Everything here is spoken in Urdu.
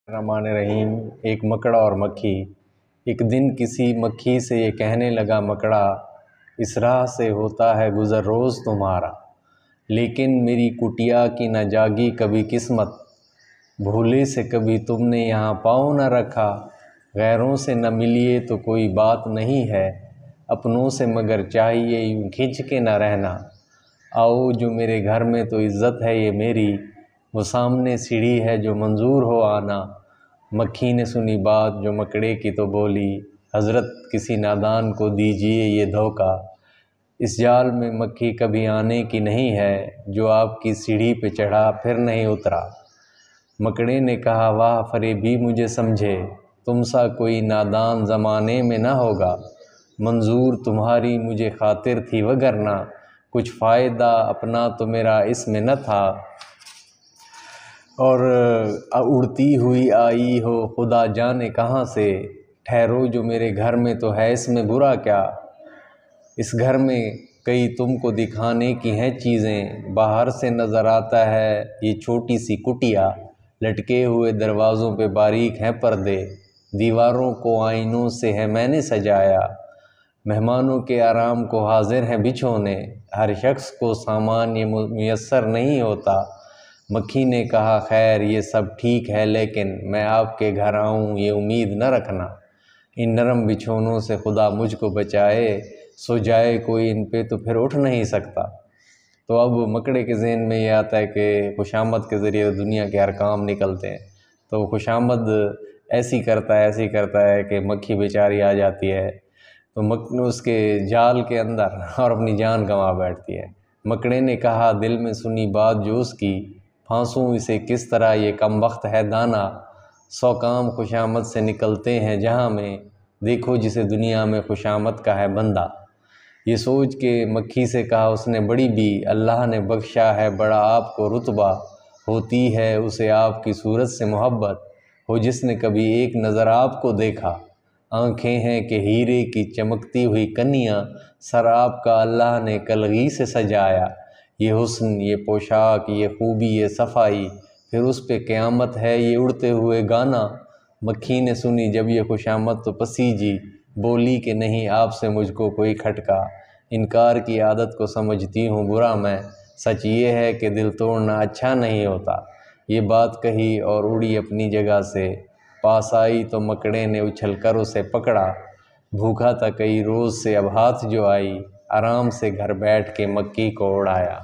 الرحمن الرحیم۔ ایک مکڑا اور مکھی۔ ایک دن کسی مکھی سے یہ کہنے لگا مکڑا، اس راہ سے ہوتا ہے گزر روز تمہارا، لیکن میری کٹیا کی نہ جاگی کبھی قسمت، بھولے سے کبھی تم نے یہاں پاؤں نہ رکھا، غیروں سے نہ ملیے تو کوئی بات نہیں ہے، اپنوں سے مگر چاہیے یوں کھنچ کے نہ رہنا، آؤ جو میرے گھر میں تو عزت ہے یہ میری، وہ سامنے سیڑھی ہے جو منظور ہو آنا۔ مکھی نے سنی بات جو مکڑے کی تو بولی، حضرت کسی نادان کو دیجئے یہ دھوکہ، اس جال میں مکھی کبھی آنے کی نہیں ہے، جو آپ کی سیڑھی پہ چڑھا پھر نہیں اترا۔ مکڑے نے کہا واہ فریبی مجھے سمجھے، تم سا کوئی نادان زمانے میں نہ ہوگا، منظور تمہاری مجھے خاطر تھی وگرنہ کچھ فائدہ اپنا تو میرا اس میں نہ تھا، اور اڑتی ہوئی آئی ہو خدا جانے کہاں سے، ٹھہرو جو میرے گھر میں تو ہے اس میں برا کیا، اس گھر میں کئی تم کو دکھانے کی ہیں چیزیں، باہر سے نظر آتا ہے یہ چھوٹی سی کٹیا، لٹکے ہوئے دروازوں پہ باریک ہیں پردے، دیواروں کو آئینوں سے ہے میں نے سجایا، مہمانوں کے آرام کو حاضر ہیں بچھونے، ہر شخص کو سامان یہ میسر نہیں ہوتا۔ مکھی نے کہا خیر یہ سب ٹھیک ہے، لیکن میں آپ کے گھر آؤں یہ امید نہ رکھنا، ان نرم بچھونوں سے خدا مجھ کو بچائے، سو جائے کوئی ان پہ تو پھر اٹھ نہیں سکتا۔ تو اب مکڑے کے ذہن میں یہ آتا ہے کہ خوشامد کے ذریعے دنیا کے ہر کام نکلتے ہیں، تو خوشامد ایسی کرتا ہے کہ مکھی بیچاری آ جاتی ہے تو اس کے جال کے اندر اور اپنی جان گنوا بیٹھتی ہے۔ مکڑے نے کہا دل میں سنی بات جو اس کی، پھانسوں اسے کس طرح یہ کم وقت ہے دانا، 100 کام خوشامد سے نکلتے ہیں جہاں میں، دیکھو جسے دنیا میں خوشامد کا ہے بندہ۔ یہ سوچ کے مکھی سے کہا اس نے بڑی بھی، اللہ نے بخشا ہے بڑا آپ کو رتبہ، ہوتی ہے اسے آپ کی صورت سے محبت، ہو جس نے کبھی ایک نظر آپ کو دیکھا، آنکھیں ہیں کہ ہیرے کی چمکتی ہوئی کنیاں، سر آپ کا اللہ نے کلغی سے سجایا، یہ حسن یہ پوشاک یہ خوبی یہ صفائی، پھر اس پہ قیامت ہے یہ اڑتے ہوئے گانا۔ مکھی نے سنی جب یہ خوشامد تو پسیجی، بولی کہ نہیں آپ سے مجھ کو کوئی کھٹکا، انکار کی عادت کو سمجھتی ہوں برا میں، سچ یہ ہے کہ دل توڑنا اچھا نہیں ہوتا۔ یہ بات کہی اور اڑی اپنی جگہ سے، پاس آئی تو مکڑے نے اچھل کر اسے پکڑا، بھوکا تھا کئی روز سے اب ہاتھ جو آئی، آرام سے گھر بیٹھ کے مکھی کو اڑایا۔